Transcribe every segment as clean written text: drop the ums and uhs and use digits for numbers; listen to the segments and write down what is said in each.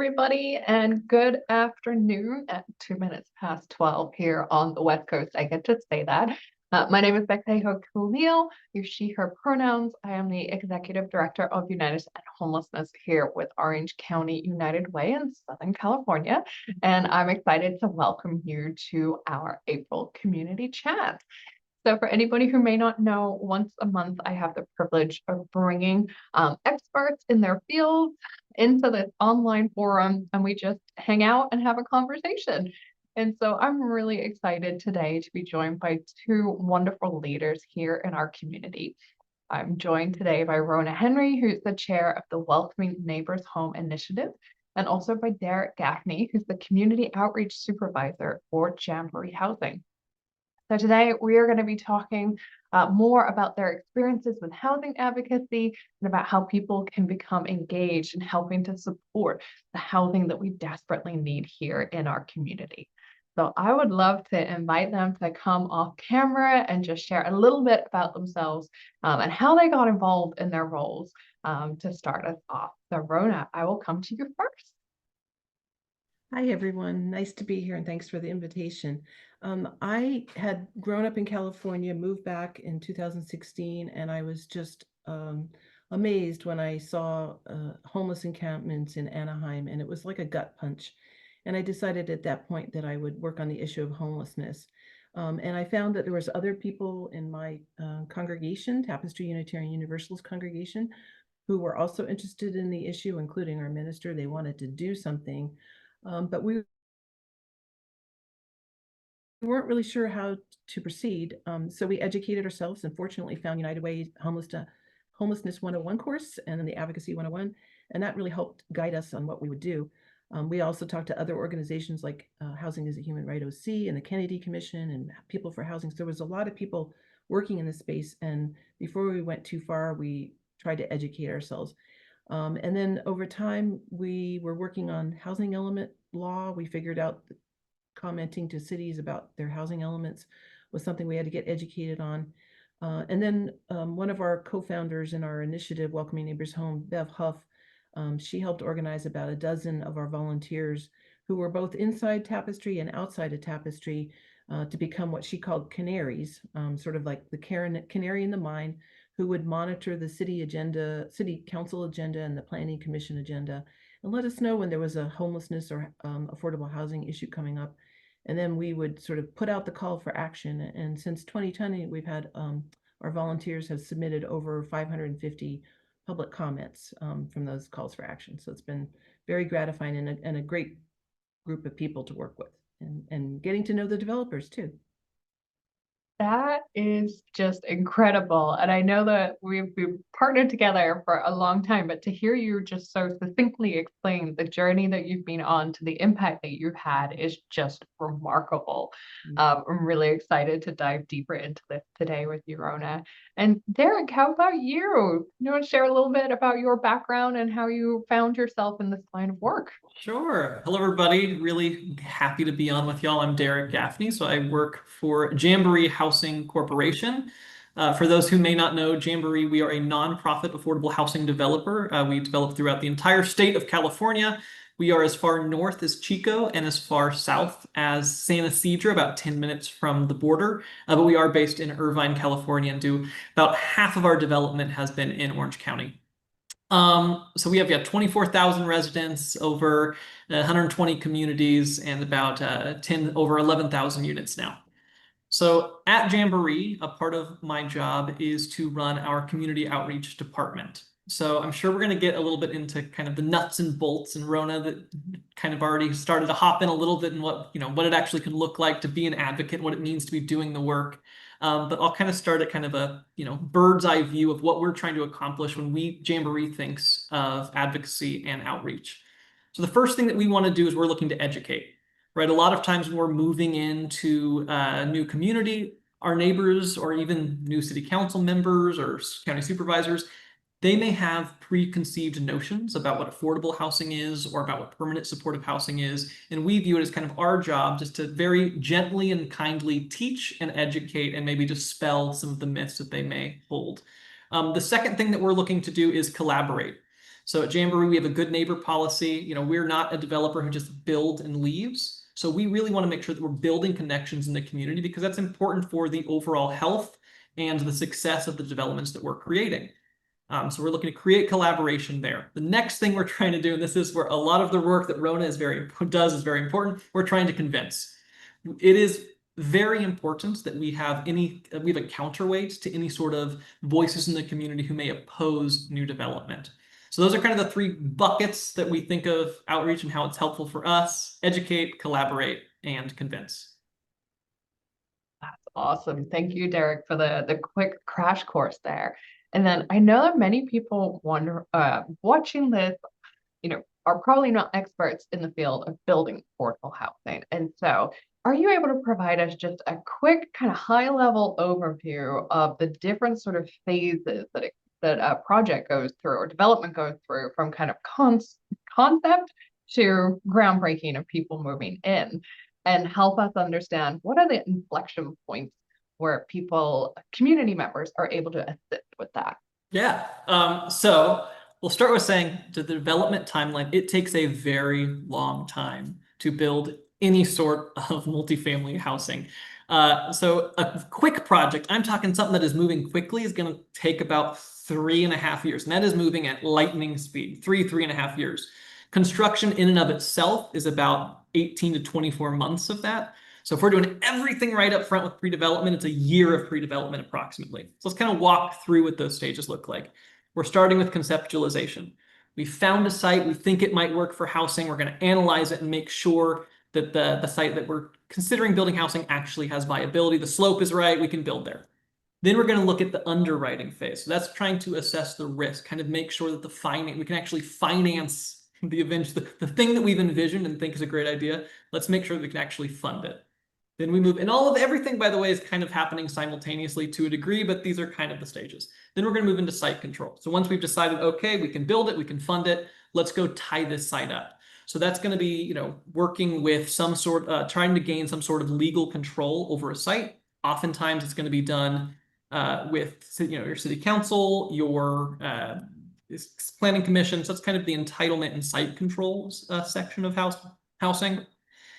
everybody, and good afternoon at 2 minutes past 12 here on the West Coast. I get to say that. My name is Becks Heyhoe-Khalil, your she, her pronouns. I am the Executive Director of United End Homelessness here with Orange County United Way in Southern California, and I'm excited to welcome you to our April Community Chat. So for anybody who may not know, once a month, I have the privilege of bringing experts in their fields into this online forum, and we just hang out and have a conversation. And so I'm really excited today to be joined by two wonderful leaders here in our community. I'm joined today by Rona Henry, who's the chair of the Welcoming Neighbors Home Initiative, and also by Derrick Gaffney, who's the community outreach supervisor for Jamboree Housing. So today we are going to be talking more about their experiences with housing advocacy and about how people can become engaged in helping to support the housing that we desperately need here in our community. So I would love to invite them to come off camera and just share a little bit about themselves and how they got involved in their roles to start us off. So Rona, I will come to you first. Hi, everyone. Nice to be here, and thanks for the invitation. I had grown up in California, moved back in 2016, and I was just amazed when I saw homeless encampments in Anaheim, and it was like a gut punch. And I decided at that point that I would work on the issue of homelessness. And I found that there was other people in my congregation, Tapestry Unitarian Universalist congregation, who were also interested in the issue, including our minister. They wanted to do something. But we weren't really sure how to proceed. So we educated ourselves and fortunately found United Way Homelessness 101 course and then the Advocacy 101. And that really helped guide us on what we would do. We also talked to other organizations like Housing is a Human Right OC and the Kennedy Commission and People for Housing. So there was a lot of people working in this space. And before we went too far, we tried to educate ourselves. And then over time, we were working on housing element law. We figured out that commenting to cities about their housing elements was something we had to get educated on. And then one of our co-founders in our initiative, Welcoming Neighbors Home, Bev Huff, she helped organize about a dozen of our volunteers who were both inside Tapestry and outside of Tapestry to become what she called canaries, sort of like the canary in the mine, who would monitor the city agenda, city council agenda, and the planning commission agenda, and let us know when there was a homelessness or affordable housing issue coming up. And then we would sort of put out the call for action. And since 2020, we've had our volunteers have submitted over 550 public comments from those calls for action. So it's been very gratifying and a great group of people to work with and getting to know the developers too. That is just incredible. And I know that we've partnered together for a long time, but to hear you just so succinctly explain the journey that you've been on to the impact that you've had is just remarkable. I'm really excited to dive deeper into this today with you, Rona. And Derrick, how about you? You want to share a little bit about your background and how you found yourself in this line of work? Sure. Hello, everybody. Really happy to be on with y'all. I'm Derrick Gaffney, so I work for Jamboree Housing Corporation. For those who may not know, Jamboree, we are a nonprofit affordable housing developer. We develop throughout the entire state of California. We are as far north as Chico and as far south as San Ysidro, about 10 minutes from the border. But we are based in Irvine, California, and do about half of our development has been in Orange County. So we have 24,000 residents, over 120 communities, and about over 11,000 units now. So at Jamboree, a part of my job is to run our community outreach department. So I'm sure we're going to get a little bit into kind of the nuts and bolts, and Rona that kind of already started to hop in a little bit in what it actually can look like to be an advocate, what it means to be doing the work. But I'll kind of start at kind of a bird's eye view of what we're trying to accomplish when Jamboree thinks of advocacy and outreach. So the first thing that we want to do is we're looking to educate, right? A lot of times when we're moving into a new community, our neighbors or even new city council members or county supervisors, they may have preconceived notions about what affordable housing is or about what permanent supportive housing is. And we view it as kind of our job just to very gently and kindly teach and educate and maybe dispel some of the myths that they may hold. The second thing that we're looking to do is collaborate. So at Jamboree, we have a good neighbor policy. You know, we're not a developer who just builds and leaves. So we really want to make sure that we're building connections in the community because that's important for the overall health and the success of the developments that we're creating. So we're looking to create collaboration there. The next thing we're trying to do, and this is where a lot of the work that Rona is very important, we're trying to convince. It is very important that we have a counterweight to any sort of voices in the community who may oppose new development. So those are kind of the three buckets that we think of outreach and how it's helpful for us: educate, collaborate, and convince. That's awesome. Thank you, Derrick, for the quick crash course there. And then I know that many people watching this, are probably not experts in the field of building affordable housing. And so are you able to provide us just a quick kind of high level overview of the different sort of phases that a project goes through or development goes through from kind of concept to groundbreaking of people moving in, and help us understand what are the inflection points where community members are able to assist with that? Yeah. So we'll start with saying the development timeline, it takes a very long time to build any sort of multifamily housing. So a quick project, I'm talking something that is moving quickly, is going to take about 3.5 years. And that is moving at lightning speed, 3.5 years. Construction in and of itself is about 18 to 24 months of that. So if we're doing everything right up front with pre-development, it's a year of pre-development approximately. So let's kind of walk through what those stages look like. We're starting with conceptualization. We found a site, we think it might work for housing. We're going to analyze it and make sure that the site that we're considering building housing actually has viability. The slope is right, we can build there. Then we're going to look at the underwriting phase. So that's trying to assess the risk, kind of make sure that we can actually finance the thing that we've envisioned and think is a great idea. Let's make sure that we can actually fund it. Then we move, and everything, by the way, is kind of happening simultaneously to a degree, but these are kind of the stages. Then we're going to move into site control. So once we've decided, okay, we can build it, we can fund it, let's go tie this site up. So that's going to be, working with trying to gain some sort of legal control over a site. Oftentimes it's going to be done with, your city council, your planning commission. So that's kind of the entitlement and site controls section of housing.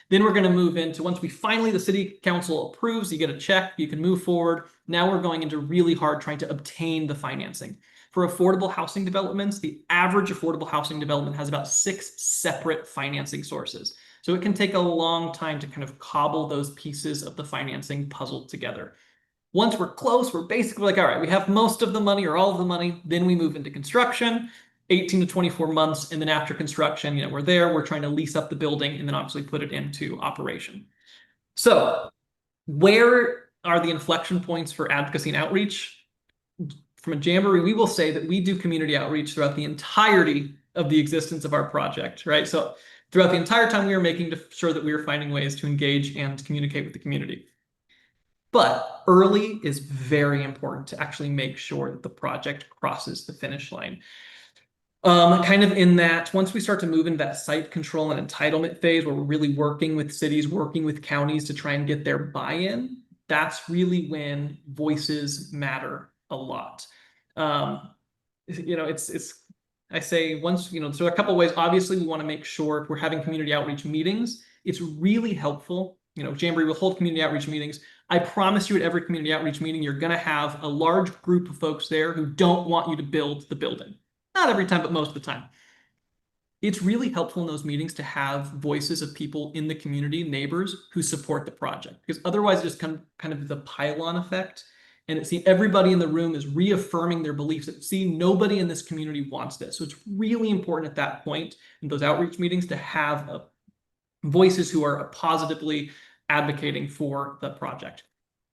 Then we're going to move into, once the city council approves, you get a check, you can move forward. Now we're going into really hard trying to obtain the financing. For affordable housing developments, the average affordable housing development has about 6 separate financing sources. So it can take a long time to kind of cobble those pieces of the financing puzzle together. Once we're close, we're basically like, all right, we have most of the money or all of the money. Then we move into construction. 18 to 24 months, and then after construction, we're trying to lease up the building and then obviously put it into operation. So where are the inflection points for advocacy and outreach? From a Jamboree, we will say that we do community outreach throughout the entirety of the existence of our project, right? So throughout the entire time, we are making sure that we are finding ways to engage and communicate with the community. But early is very important to actually make sure that the project crosses the finish line. Kind of in that, once we start to move into that site control and entitlement phase where we're really working with cities, working with counties to try and get their buy-in, that's really when voices matter a lot. I say once, so a couple of ways. Obviously, we want to make sure if we're having community outreach meetings, it's really helpful. Jamboree will hold community outreach meetings. I promise you at every community outreach meeting, you're going to have a large group of folks there who don't want you to build the building. Not every time, but most of the time. It's really helpful in those meetings to have voices of people in the community, neighbors, who support the project. Because otherwise, it's just kind of the pile-on effect. And everybody in the room is reaffirming their beliefs that, nobody in this community wants this. So it's really important at that point in those outreach meetings to have voices who are positively advocating for the project.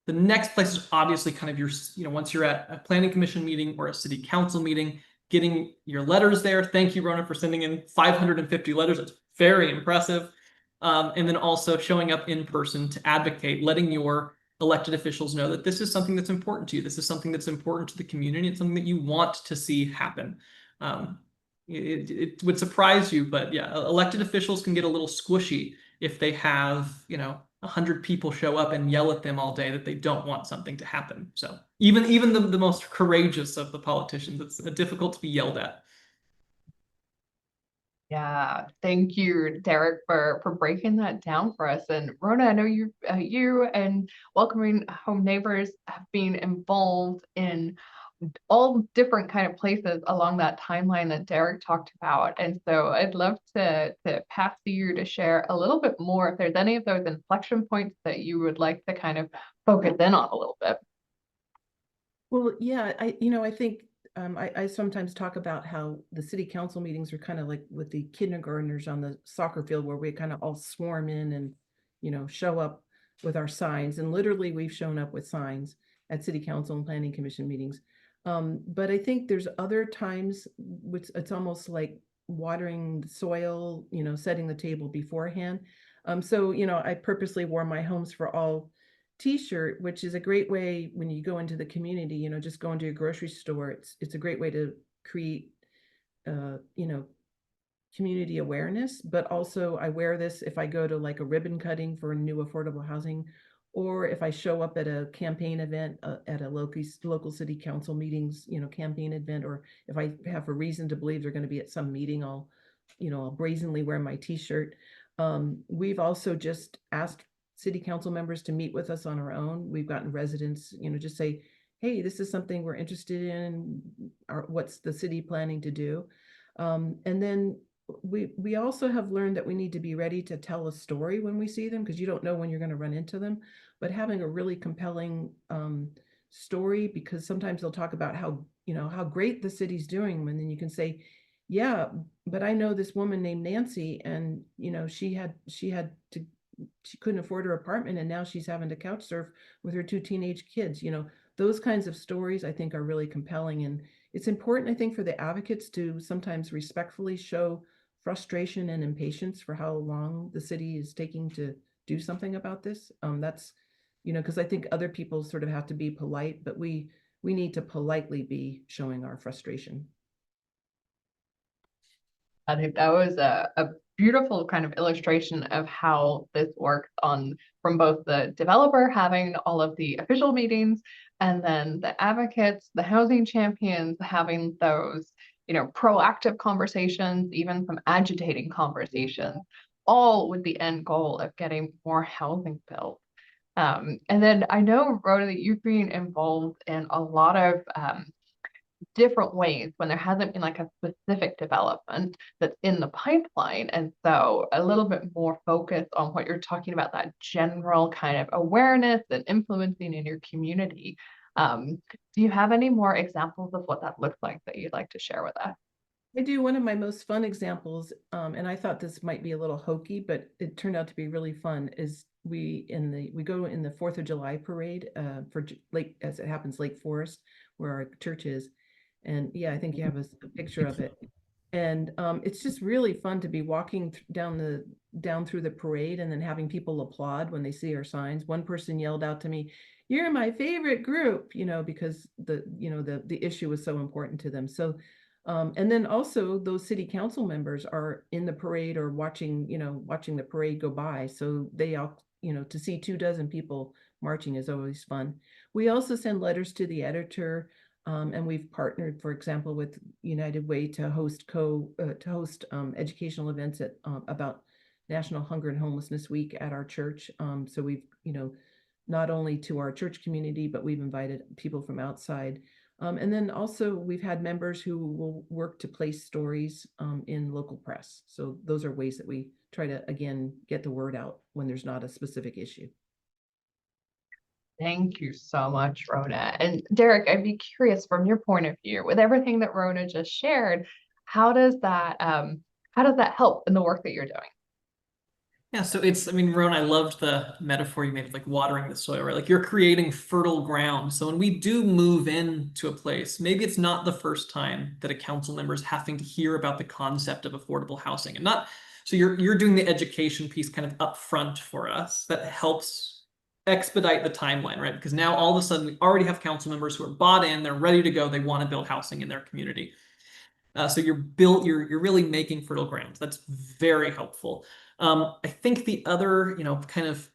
The next place is obviously kind of once you're at a planning commission meeting or a city council meeting, getting your letters there. Thank you, Rona, for sending in 550 letters. It's very impressive. And then also showing up in person to advocate, letting your elected officials know that this is something that's important to you. This is something that's important to the community. It's something that you want to see happen. It would surprise you, but yeah, elected officials can get a little squishy if they have, 100 people show up and yell at them all day that they don't want something to happen. So even the most courageous of the politicians, it's difficult to be yelled at. Yeah, thank you, Derrick, for breaking that down for us. And Rona, I know you and Welcoming Home Neighbors have been involved in all different kind of places along that timeline that Derrick talked about. And so I'd love to pass to you to share a little bit more if there's any of those inflection points that you would like to kind of focus in on a little bit. Well, yeah, I think I sometimes talk about how the city council meetings are kind of like with the kindergartners on the soccer field where we kind of all swarm in and, show up with our signs. And literally we've shown up with signs at city council and planning commission meetings. But I think there's other times which it's almost like watering the soil, setting the table beforehand. So, I purposely wore my Homes for All t-shirt, which is a great way when you go into the community, just go into a grocery store. It's a great way to create, uh, you know, community awareness, but also I wear this if I go to like a ribbon cutting for new affordable housing, or if I show up at a campaign event at a local city council meetings, campaign event, or if I have a reason to believe they're going to be at some meeting, I'll brazenly wear my t-shirt. We've also just asked city council members to meet with us on our own. We've gotten residents, just say, hey, this is something we're interested in. What's the city planning to do? And then we also have learned that we need to be ready to tell a story when we see them, because you don't know when you're going to run into them. But having a really compelling story, because sometimes they'll talk about how great the city's doing, and then you can say, yeah, but I know this woman named Nancy, and she couldn't afford her apartment, and now she's having to couch surf with her 2 teenage kids. Those kinds of stories I think are really compelling, and it's important, I think, for the advocates to sometimes respectfully show frustration and impatience for how long the city is taking to do something about this. That's, because I think other people sort of have to be polite, but we need to politely be showing our frustration. I think that was a beautiful kind of illustration of how this works from both the developer having all of the official meetings and then the advocates, the housing champions having those, proactive conversations, even some agitating conversations, all with the end goal of getting more housing built. And then I know, Rhoda, that you've been involved in a lot of different ways when there hasn't been like a specific development that's in the pipeline. And so a little bit more focus on what you're talking about, that general kind of awareness and influencing in your community. Do you have any more examples of what that looks like that you'd like to share with us? I do. One of my most fun examples, and I thought this might be a little hokey, but it turned out to be really fun, is we go in the 4th of July parade for Lake, as it happens, Lake Forest, where our church is. And yeah, I think you have a picture of it. And it's just really fun to be walking down through the parade and then having people applaud when they see our signs. One person yelled out to me, "You're my favorite group," because the issue was so important to them. So and then also those city council members are in the parade or watching the parade go by. So they all, to see 24 people marching is always fun. We also send letters to the editor. And we've partnered, for example, with United Way to host educational events about National Hunger and Homelessness Week at our church. So we've, not only to our church community, but we've invited people from outside. And then also we've had members who will work to place stories in local press. So those are ways that we try to, again, get the word out when there's not a specific issue. Thank you so much, Rona. And Derrick, I'd be curious from your point of view, with everything that Rona just shared, how does that help in the work that you're doing? Yeah, so Rona, I loved the metaphor you made of like watering the soil, right? Like you're creating fertile ground. So when we do move into a place, maybe it's not the first time that a council member is having to hear about the concept of affordable housing, and not, so you're doing the education piece kind of upfront for us that helps expedite the timeline, right? Because now all of a sudden we already have council members who are bought in, they're ready to go, they want to build housing in their community. So you're really making fertile ground. That's very helpful. I think the other, kind of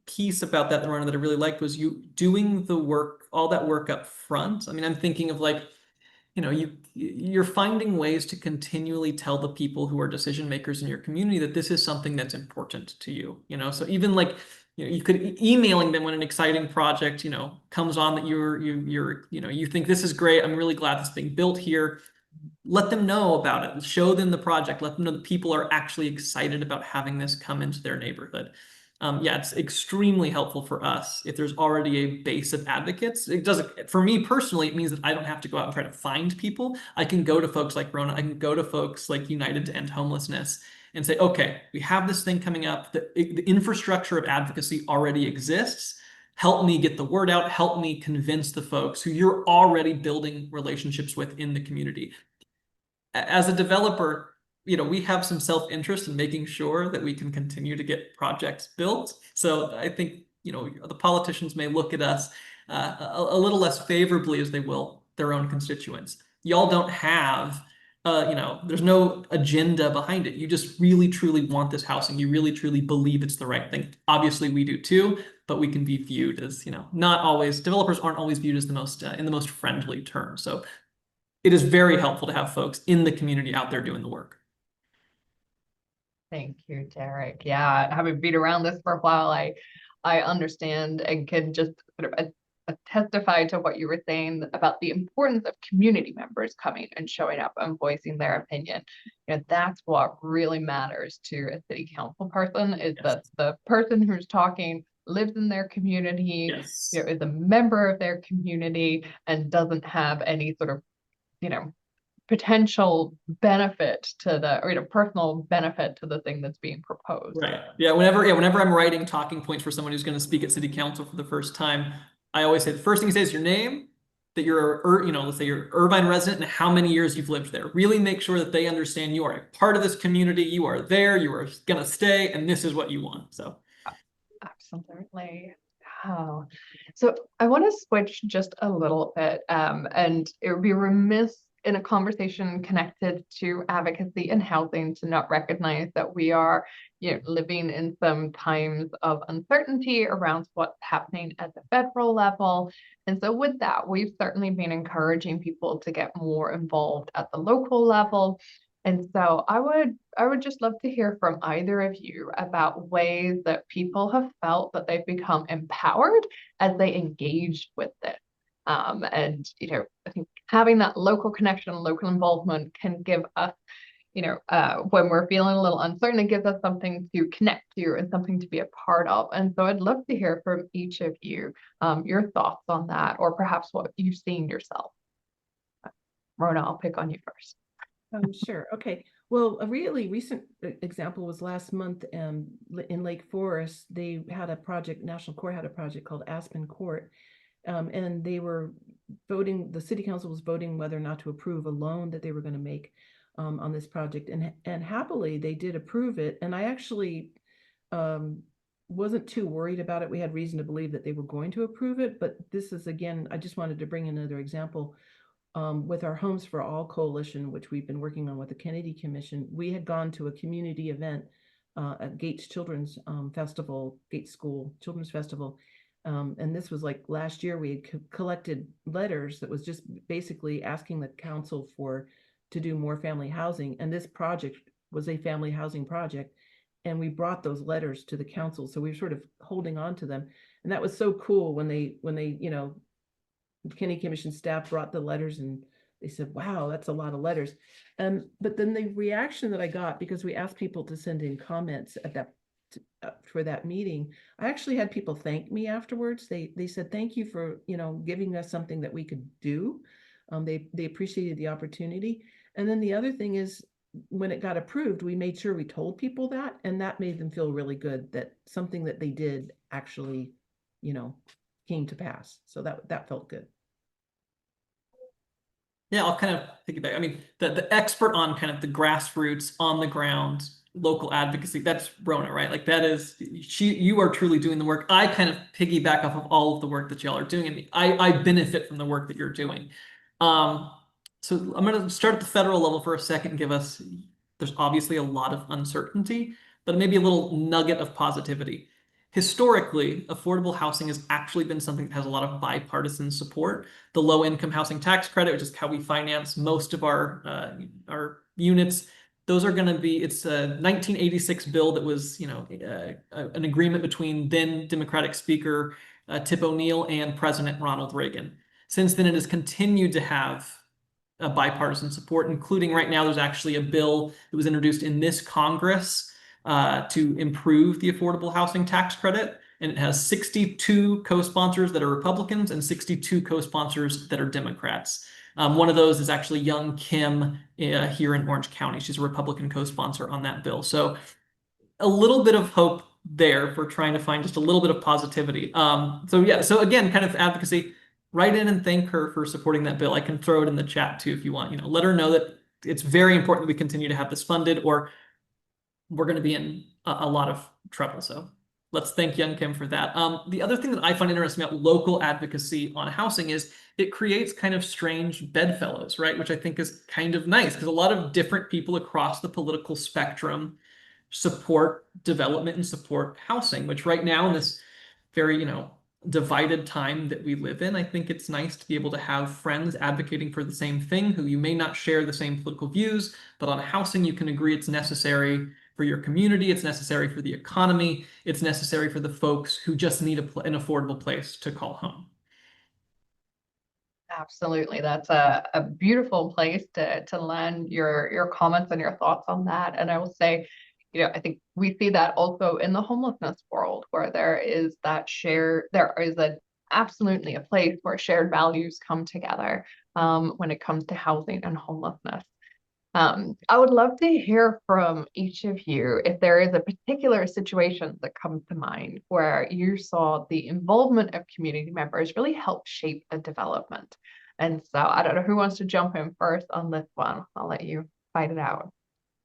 piece about that, Rona, that I really liked was you doing the work, all that work up front. I'm thinking of like, you're finding ways to continually tell the people who are decision makers in your community that this is something that's important to you. So even like, you could emailing them when an exciting project, comes on that you think this is great. I'm really glad this being built here. Let them know about it. Show them the project. Let them know that people are actually excited about having this come into their neighborhood. Yeah, it's extremely helpful for us if there's already a base of advocates. It doesn't, for me personally, it means that I don't have to go out and try to find people. I can go to folks like Rona. I can go to folks like United to End Homelessness and say, okay, we have this thing coming up. The infrastructure of advocacy already exists. Help me get the word out. Help me convince the folks who you're already building relationships with in the community. As a developer, we have some self-interest in making sure that we can continue to get projects built. So I think, the politicians may look at us a little less favorably as they will their own constituents. Y'all don't have, there's no agenda behind it. You just really, truly want this housing. You really, truly believe it's the right thing. Obviously, we do too, but we can be viewed as, not always, developers aren't always viewed as the most, in the most friendly terms. So it is very helpful to have folks in the community out there doing the work. Thank you, Derrick. Yeah, having been around this for a while, I understand and can just sort of testify to what you were saying about the importance of community members coming and showing up and voicing their opinion. That's what really matters to a city council person, is that the person who's talking lives in their community, Yes. Is a member of their community, and doesn't have any sort of potential benefit to the, personal benefit to the thing that's being proposed. Right. Yeah. Whenever I'm writing talking points for someone who's going to speak at city council for the first time, I always say the first thing you say is your name, that you're, let's say you're an Irvine resident and how many years you've lived there. Really make sure that they understand you are a part of this community. You are there. You are going to stay, and this is what you want. So. Absolutely. Oh, so I want to switch just a little bit, and it would be remiss in a conversation connected to advocacy and housing to not recognize that we are, living in some times of uncertainty around what's happening at the federal level. And so with that, we've certainly been encouraging people to get more involved at the local level. And so I would just love to hear from either of you about ways that people have felt that they've become empowered as they engage with it. And, I think having that local connection, local involvement can give us, when we're feeling a little uncertain, it gives us something to connect to and something to be a part of. And so I'd love to hear from each of you, your thoughts on that, or perhaps what you've seen yourself. Rona, I'll pick on you first. Sure. Okay. Well, a really recent example was last month in Lake Forest. They had a project, National Court had a project called Aspen Court. And they were voting, the city council was voting whether or not to approve a loan that they were going to make on this project. And happily, they did approve it. And I actually wasn't too worried about it. We had reason to believe that they were going to approve it. But this is, again, I just wanted to bring another example. With our Homes for All coalition, which we've been working on with the Kennedy Commission, we had gone to a community event at Gates Children's Festival, Gates School Children's Festival. And this was like last year. We had collected letters that was just basically asking the council to do more family housing. And this project was a family housing project. And we brought those letters to the council. So we were sort of holding on to them. And that was so cool when they, the Kennedy Commission staff brought the letters and they said, wow, that's a lot of letters. But then the reaction that I got, because we asked people to send in comments at that for that meeting, I actually had people thank me afterwards. They said, thank you for, giving us something that we could do. They appreciated the opportunity. And then the other thing is, when it got approved, we made sure we told people that, and that made them feel really good that something that they did actually, came to pass. So that felt good. Yeah, I'll kind of piggyback. I mean, the expert on kind of the grassroots, on the ground, local advocacy, that's Rona, right? Like that is, you are truly doing the work. I kind of piggyback off of all of the work that y'all are doing, and I benefit from the work that you're doing. So I'm going to start at the federal level for a second and there's obviously a lot of uncertainty, but maybe a little nugget of positivity. Historically, affordable housing has actually been something that has a lot of bipartisan support. The low income housing tax credit, which is how we finance most of our units, those are going to be, it's a 1986 bill that was, an agreement between then Democratic Speaker Tip O'Neill and President Ronald Reagan. Since then, it has continued to have bipartisan support, including right now, there's actually a bill that was introduced in this Congress to improve the affordable housing tax credit. And it has 62 co-sponsors that are Republicans and 62 co-sponsors that are Democrats. One of those is actually Young Kim here in Orange County. She's a Republican co-sponsor on that bill. So a little bit of hope there for trying to find just a little bit of positivity. So again, kind of advocacy. Write in and thank her for supporting that bill. I can throw it in the chat too if you want. Let her know that it's very important that we continue to have this funded, or we're going to be in a lot of trouble. So let's thank Young Kim for that. The other thing that I find interesting about local advocacy on housing is it creates kind of strange bedfellows, right? Which I think is kind of nice because a lot of different people across the political spectrum support development and support housing, which right now in this very, divided time that we live in, I think it's nice to be able to have friends advocating for the same thing who you may not share the same political views, but on housing you can agree it's necessary for your community, it's necessary for the economy, it's necessary for the folks who just need an affordable place to call home. Absolutely. That's a beautiful place to land your comments and your thoughts on that. And I will say, I think we see that also in the homelessness world where there is absolutely a place where shared values come together when it comes to housing and homelessness. I would love to hear from each of you if there is a particular situation that comes to mind where you saw the involvement of community members really help shape a development. And so I don't know who wants to jump in first on this one. I'll let you fight it out.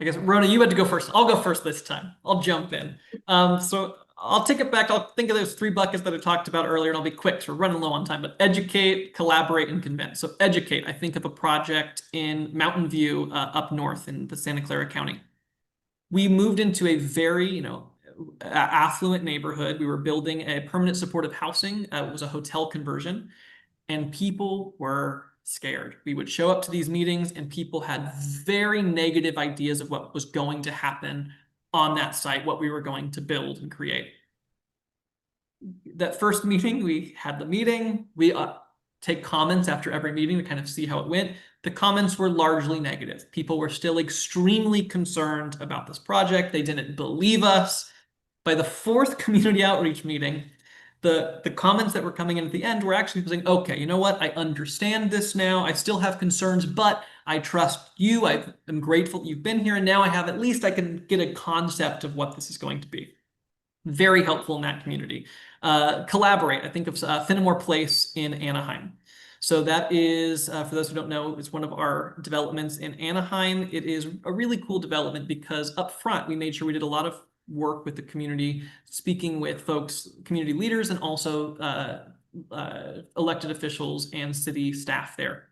I guess, Rona, you had to go first. I'll go first this time. I'll jump in. So I'll take it back. I'll think of those three buckets that I talked about earlier, and I'll be quick because we're running low on time. But educate, collaborate, and convince. So educate, I think of a project in Mountain View up north in the Santa Clara County. We moved into a very, affluent neighborhood. We were building a permanent supportive housing. It was a hotel conversion, and people were scared. We would show up to these meetings and people had very negative ideas of what was going to happen on that site, what we were going to build and create. That first meeting, we had the meeting. We take comments after every meeting to kind of see how it went. The comments were largely negative. People were still extremely concerned about this project. They didn't believe us. By the fourth community outreach meeting, the comments that were coming in at the end were actually saying, okay, you know what? I understand this now. I still have concerns, but I trust you. I'm grateful that you've been here. And now I can get a concept of what this is going to be. Very helpful in that community. Collaborate. I think of Fenimore Place in Anaheim. So that is, for those who don't know, it's one of our developments in Anaheim. It is a really cool development because up front, we made sure we did a lot of work with the community, speaking with folks, community leaders, and also elected officials and city staff there.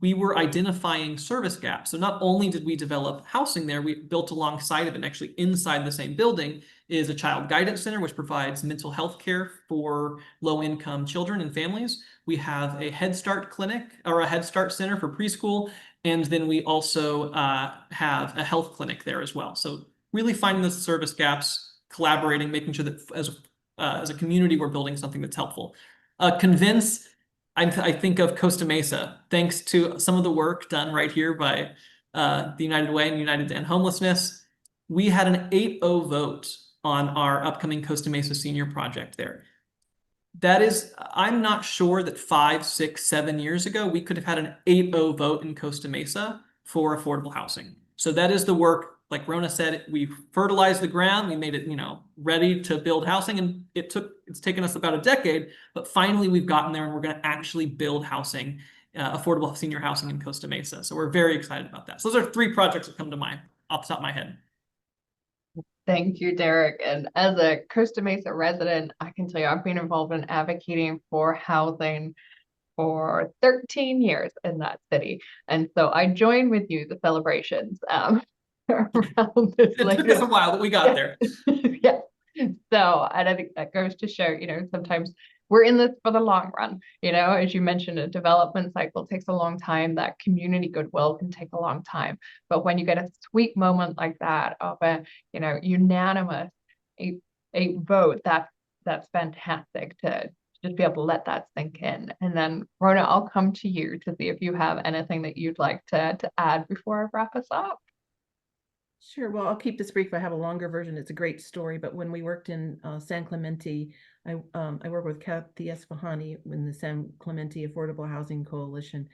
We were identifying service gaps. So not only did we develop housing there, we built alongside of it, and actually inside the same building is a child guidance center, which provides mental health care for low-income children and families. We have a Head Start clinic or a Head Start center for preschool. And then we also have a health clinic there as well. So really finding the service gaps, collaborating, making sure that as a community, we're building something that's helpful. Convince, I think of Costa Mesa, thanks to some of the work done right here by the United Way and United to End Homelessness. We had an 8-0 vote on our upcoming Costa Mesa Senior project there. That is, I'm not sure that 5, 6, 7 years ago, we could have had an 8-0 vote in Costa Mesa for affordable housing. So that is the work. Like Rona said, we fertilized the ground, we made it, ready to build housing, and it's taken us about a decade, but finally we've gotten there and we're going to actually build housing, affordable senior housing in Costa Mesa. So we're very excited about that. So those are 3 projects that come to mind off the top of my head. Thank you, Derrick. And as a Costa Mesa resident, I can tell you I've been involved in advocating for housing for 13 years in that city. And so I join with you the celebrations around this It took us a while, but we got there. Yeah. So, and I think that goes to show, sometimes we're in this for the long run. As you mentioned, a development cycle takes a long time. That community goodwill can take a long time. But when you get a sweet moment like that of a, unanimous a vote, that's fantastic to just be able to let that sink in. And then Rona, I'll come to you to see if you have anything that you'd like to add before I wrap us up. Sure. Well, I'll keep this brief. I have a longer version. It's a great story. But when we worked in San Clemente, I work with Kathy Esfahani in the San Clemente Affordable Housing Coalition.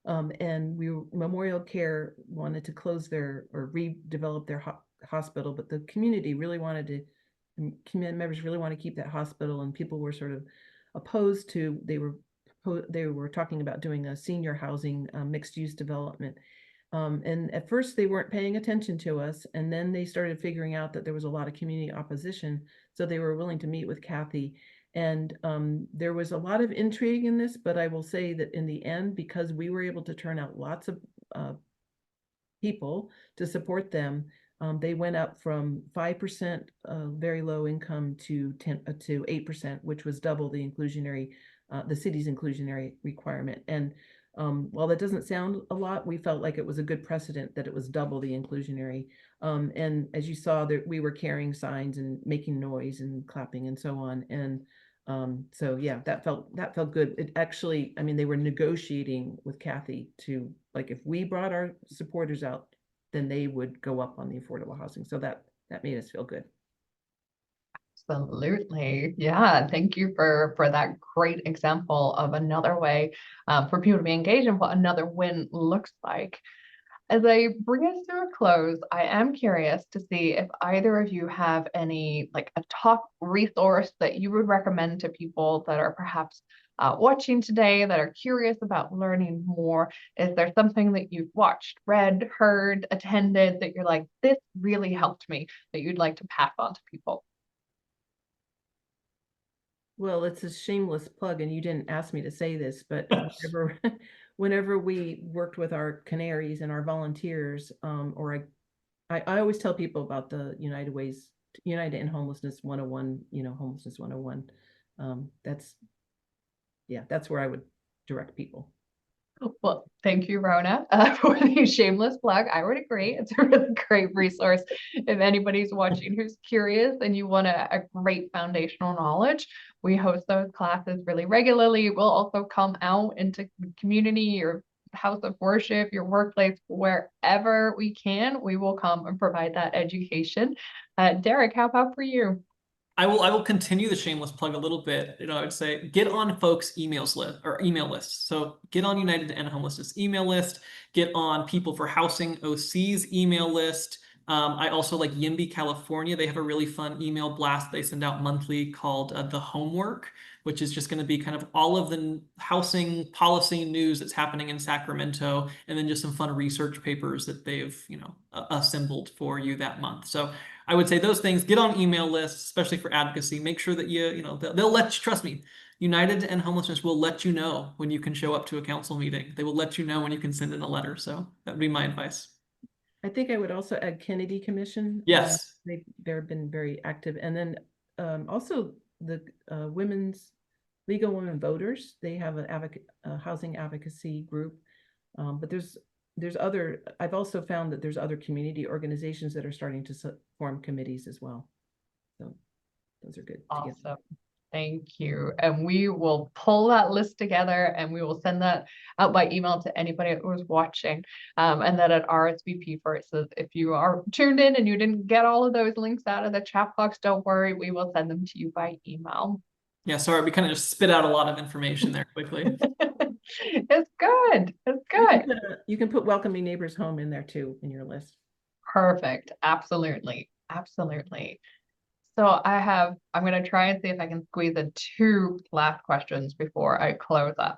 And Memorial Care wanted to close or redevelop their hospital, but the community really wanted community members really want to keep that hospital, and people were sort of opposed to, they were talking about doing a senior housing mixed use development. And at first they weren't paying attention to us, and then they started figuring out that there was a lot of community opposition. So they were willing to meet with Kathy. And there was a lot of intrigue in this, but I will say that in the end, because we were able to turn out lots of people to support them, they went up from 5% very low income to 8%, which was double the city's inclusionary requirement. And while that doesn't sound a lot, we felt like it was a good precedent that it was double the inclusionary. And as you saw, that we were carrying signs and making noise and clapping and so on. And so yeah, that felt good. It actually, I mean, they were negotiating with Kathy to, like, if we brought our supporters out, then they would go up on the affordable housing. So that made us feel good. Absolutely. Yeah. Thank you for that great example of another way for people to be engaged in what another win looks like. As I bring us to a close, I am curious to see if either of you have any, like, a top resource that you would recommend to people that are perhaps watching today, that are curious about learning more. Is there something that you've watched, read, heard, attended that you're like, this really helped me, that you'd like to pass on to people? Well, it's a shameless plug, and you didn't ask me to say this, but whenever we worked with our canaries and our volunteers, or I always tell people about the United End Homelessness 101, Homelessness 101. That's where I would direct people. Well, thank you, Rona, for the shameless plug. I would agree. It's a really great resource. If anybody's watching who's curious and you want a great foundational knowledge, we host those classes really regularly. We'll also come out into the community, your house of worship, your workplace, wherever we can. We will come and provide that education. Derrick, how about for you? I will continue the shameless plug a little bit. I would say get on folks' email lists. So get on United End Homelessness email list, get on People for Housing OC's email list. I also like YIMBY California. They have a really fun email blast they send out monthly called The Homework, which is just going to be kind of all of the housing policy news that's happening in Sacramento, and then just some fun research papers that they've, assembled for you that month. So I would say those things, get on email lists, especially for advocacy. Make sure that they'll let you, trust me, United End Homelessness will let you know when you can show up to a council meeting. They will let you know when you can send in a letter. So that would be my advice. I think I would also add Kennedy Commission. Yes. They've been very active. And then also the League of Women Voters. They have a housing advocacy group. But I've also found that there's other community organizations that are starting to form committees as well. So those are good. Awesome. Thank you. And we will pull that list together and we will send that out by email to anybody who's watching, and then at RSVP for it. So if you are tuned in and you didn't get all of those links out of the chat box, don't worry, we will send them to you by email. Yeah, sorry, we kind of just spit out a lot of information there quickly. It's good. It's good. You can put Welcoming Neighbors Home in there too, in your list. Perfect. Absolutely. Absolutely. So I'm going to try and see if I can squeeze in two last questions before I close up.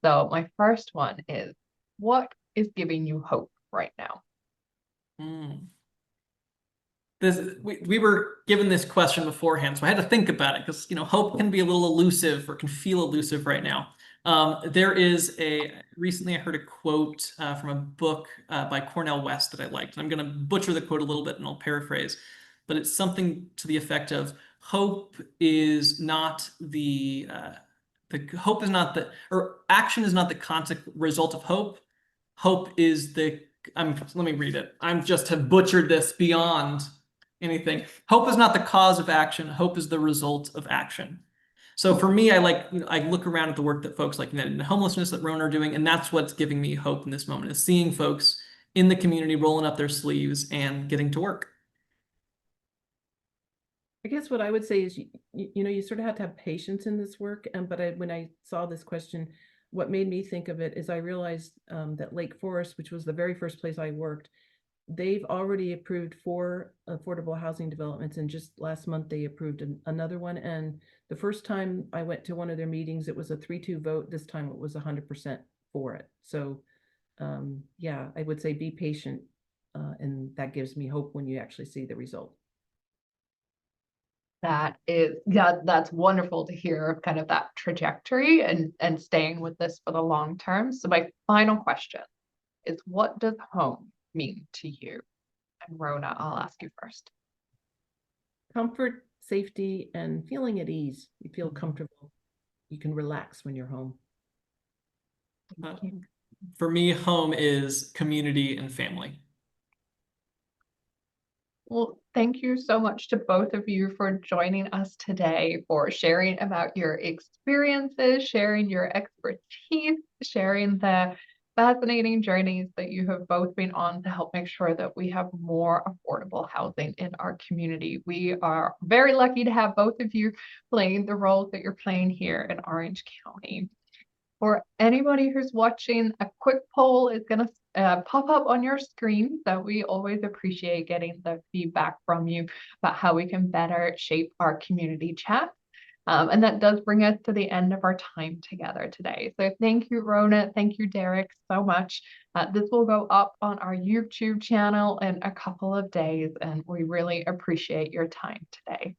So my first one is, what is giving you hope right now? We were given this question beforehand, so I had to think about it because hope can be a little elusive or can feel elusive right now. Recently I heard a quote from a book by Cornel West that I liked. And I'm going to butcher the quote a little bit and I'll paraphrase, but it's something to the effect of, hope is not or action is not the result of hope. Hope is let me read it. I'm just have butchered this beyond anything. Hope is not the cause of action. Hope is the result of action. So for me, I look around at the work that folks like End Homelessness that Rona are doing, and that's what's giving me hope in this moment, is seeing folks in the community rolling up their sleeves and getting to work. I guess what I would say is, you sort of have to have patience in this work. But when I saw this question, what made me think of it is I realized that Lake Forest, which was the very first place I worked, they've already approved 4 affordable housing developments, and just last month they approved another one. And the first time I went to one of their meetings, it was a 3-2 vote. This time it was 100% for it. So yeah, I would say be patient, and that gives me hope when you actually see the result. That's wonderful to hear, kind of that trajectory and staying with this for the long term. So my final question is, what does home mean to you? And Rona, I'll ask you first. Comfort, safety, and feeling at ease. You feel comfortable. You can relax when you're home. For me, home is community and family. Well, thank you so much to both of you for joining us today, for sharing about your experiences, sharing your expertise, sharing the fascinating journeys that you have both been on to help make sure that we have more affordable housing in our community. We are very lucky to have both of you playing the roles that you're playing here in Orange County. For anybody who's watching, a quick poll is going to pop up on your screen. So we always appreciate getting the feedback from you about how we can better shape our community chat. And that does bring us to the end of our time together today. So thank you, Rona. Thank you, Derrick, so much. This will go up on our YouTube channel in a couple of days, and we really appreciate your time today.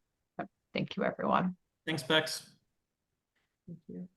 Thank you, everyone. Thanks, Becks. Thank you.